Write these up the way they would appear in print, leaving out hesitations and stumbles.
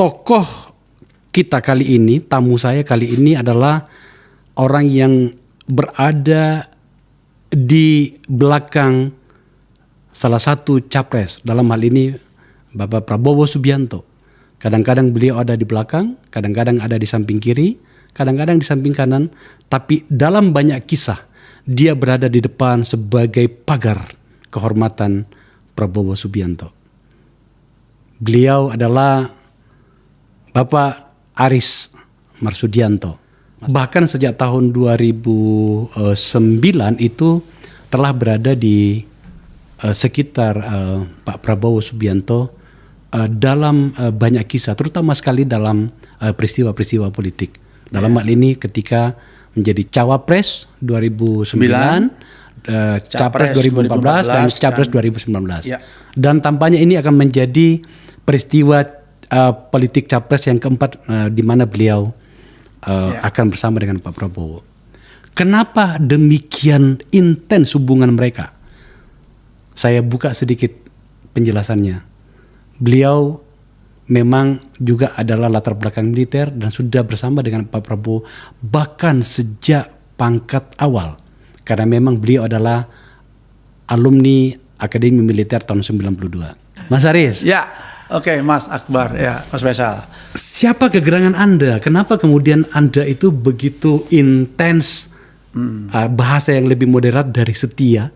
tokoh kita kali ini, tamu saya kali ini adalah orang yang berada di belakang salah satu capres, dalam hal ini Bapak Prabowo Subianto. Kadang-kadang beliau ada di belakang, kadang-kadang ada di samping kiri, kadang-kadang di samping kanan, tapi dalam banyak kisah dia berada di depan sebagai pagar kehormatan Prabowo Subianto. Beliau adalah Bapak Aris Marsudianto. Bahkan sejak tahun 2009 itu telah berada di sekitar Pak Prabowo Subianto dalam banyak kisah, terutama sekali dalam peristiwa-peristiwa politik. Dalam hal ini ketika menjadi Cawapres 2009, Capres 2014 dan Capres 2019. Dan tampaknya ini akan menjadi peristiwa politik Capres yang keempat di mana beliau akan bersama dengan Pak Prabowo. Kenapa demikian intens hubungan mereka? Saya buka sedikit penjelasannya. Beliau memang juga adalah latar belakang militer dan sudah bersama dengan Pak Prabowo bahkan sejak pangkat awal. Karena memang beliau adalah alumni Akademi Militer tahun 92. Mas Aris. Ya, oke, Mas Akbar, ya, Mas Faisal. Siapa kegerangan Anda? Kenapa kemudian Anda itu begitu intens bahasa yang lebih moderat dari setia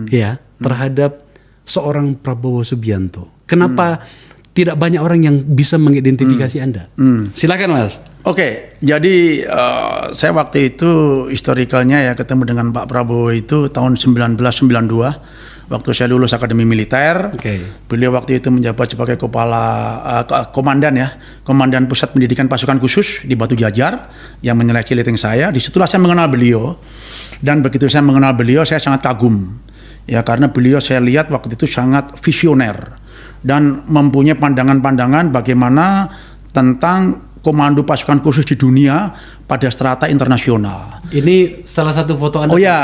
ya terhadap seorang Prabowo Subianto? Kenapa tidak banyak orang yang bisa mengidentifikasi Anda? Silakan, Mas. Oke, jadi saya waktu itu historikalnya ya ketemu dengan Pak Prabowo itu tahun 1992. Waktu saya lulus Akademi Militer, beliau waktu itu menjabat sebagai komandan ya, Komandan Pusat Pendidikan Pasukan Khusus di Batu Jajar yang menyeleksi leteng saya. Disitulah saya mengenal beliau, dan begitu saya mengenal beliau saya sangat kagum ya, karena beliau saya lihat waktu itu sangat visioner dan mempunyai pandangan-pandangan bagaimana tentang komando pasukan khusus di dunia pada strata internasional. Ini salah satu foto Anda. Oh ya,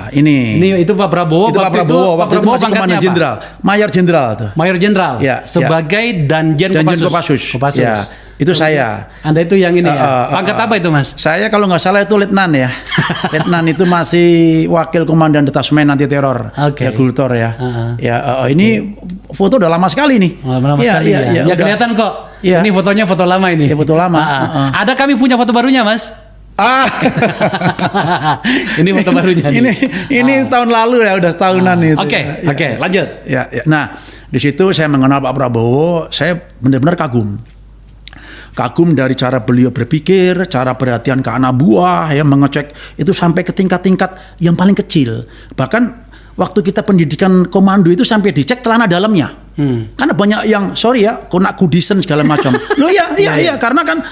ini itu Pak Prabowo. Itu Pak Prabowo. Waktu itu masih komandan jenderal, mayor jenderal tuh. Mayor jenderal. Ya, sebagai Danjen Kopassus. Ya, itu saya. Anda itu yang ini ya. Pangkat apa itu, Mas? Saya kalau nggak salah itu letnan ya. Letnan itu masih wakil komandan detasemen anti teror. Ya, Gultor ya. Ini foto udah lama sekali nih. Lama sekali ya. Ya kelihatan kok. Ya. Ini fotonya foto lama ini. Ya, foto lama. Ada kami punya foto barunya, Mas. Ini foto barunya. Ini tahun lalu ya, udah setahunan itu. Oke, lanjut. Ya. Nah, di situ saya mengenal Pak Prabowo, saya benar-benar kagum. Kagum dari cara beliau berpikir, cara perhatian ke anak buah, ya mengecek itu sampai ke tingkat-tingkat yang paling kecil. Bahkan waktu kita pendidikan komando itu sampai dicek celana dalamnya. Karena banyak yang sorry ya, konak kudisen segala macam. Loh iya, karena kan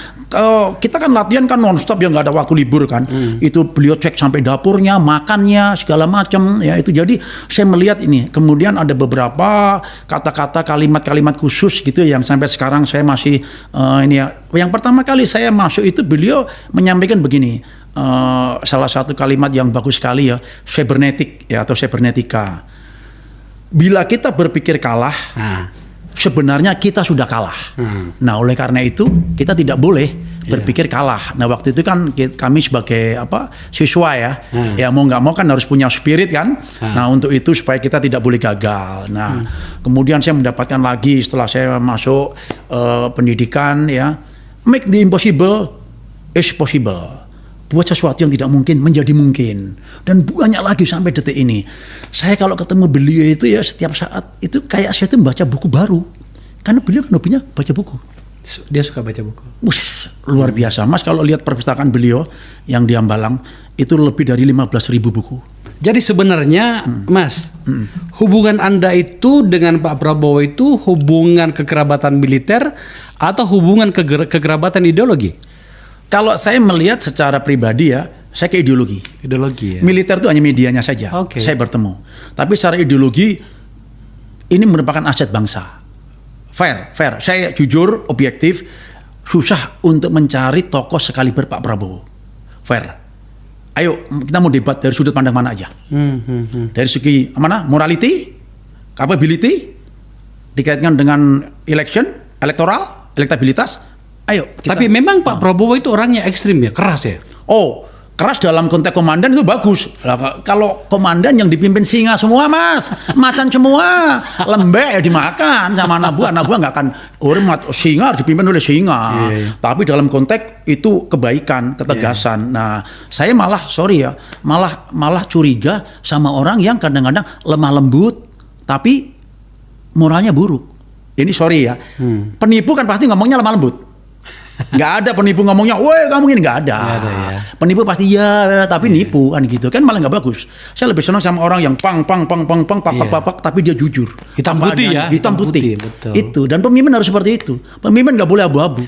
kita kan latihan kan nonstop ya, nggak ada waktu libur kan. Itu beliau cek sampai dapurnya, makannya segala macam ya itu. Jadi saya melihat ini. Kemudian ada beberapa kata-kata, kalimat-kalimat khusus gitu yang sampai sekarang saya masih ini ya. Yang pertama kali saya masuk itu beliau menyampaikan begini. Salah satu kalimat yang bagus sekali ya, cybernetik ya atau cybernetika. Bila kita berpikir kalah, sebenarnya kita sudah kalah. Nah, oleh karena itu kita tidak boleh berpikir kalah. Nah, waktu itu kan kami sebagai siswa ya, ya mau nggak mau kan harus punya spirit kan. Nah, untuk itu supaya kita tidak boleh gagal. Nah, kemudian saya mendapatkan lagi setelah saya masuk pendidikan ya, make the impossible is possible. Buat sesuatu yang tidak mungkin menjadi mungkin. Dan banyak lagi sampai detik ini. Saya kalau ketemu beliau itu ya setiap saat itu kayak saya itu membaca buku baru. Karena beliau kan hobinya baca buku. Dia suka baca buku. Luar biasa. Mas kalau lihat perpustakaan beliau yang di Hambalang itu lebih dari 15.000 buku. Jadi sebenarnya Mas, hubungan Anda itu dengan Pak Prabowo itu hubungan kekerabatan militer atau hubungan kekerabatan ideologi? Kalau saya melihat secara pribadi ya, saya ke ideologi. Ideologi ya. Militer itu hanya medianya saja. Saya bertemu. Tapi secara ideologi ini merupakan aset bangsa. Fair. Saya jujur, objektif, susah untuk mencari tokoh sekaliber Pak Prabowo. Fair. Ayo kita mau debat dari sudut pandang mana aja. Dari segi mana? Morality, capability, dikaitkan dengan election, elektoral, elektabilitas, ayo kita. Tapi memang Pak Prabowo itu orangnya ekstrim ya, keras ya. Oh, keras dalam konteks komandan itu bagus. Kalau komandan yang dipimpin singa semua, Mas, macan semua, lembek ya dimakan sama anak buah nggak akan hormat. Singa harus dipimpin oleh singa. Tapi dalam konteks itu kebaikan, ketegasan. Nah, saya malah malah curiga sama orang yang kadang-kadang lemah lembut, tapi moralnya buruk. Ini sorry ya, penipu kan pasti ngomongnya lemah lembut. Nggak ada penipu ngomongnya, woi kamu ini nggak ada. Ya. Penipu pasti ya, tapi nipu kan gitu kan malah nggak bagus. Saya lebih senang sama orang yang pak, tapi dia jujur. Hitam putih ya. Hitam putih. Betul. Itu dan pemimpin harus seperti itu. Pemimpin nggak boleh abu-abu.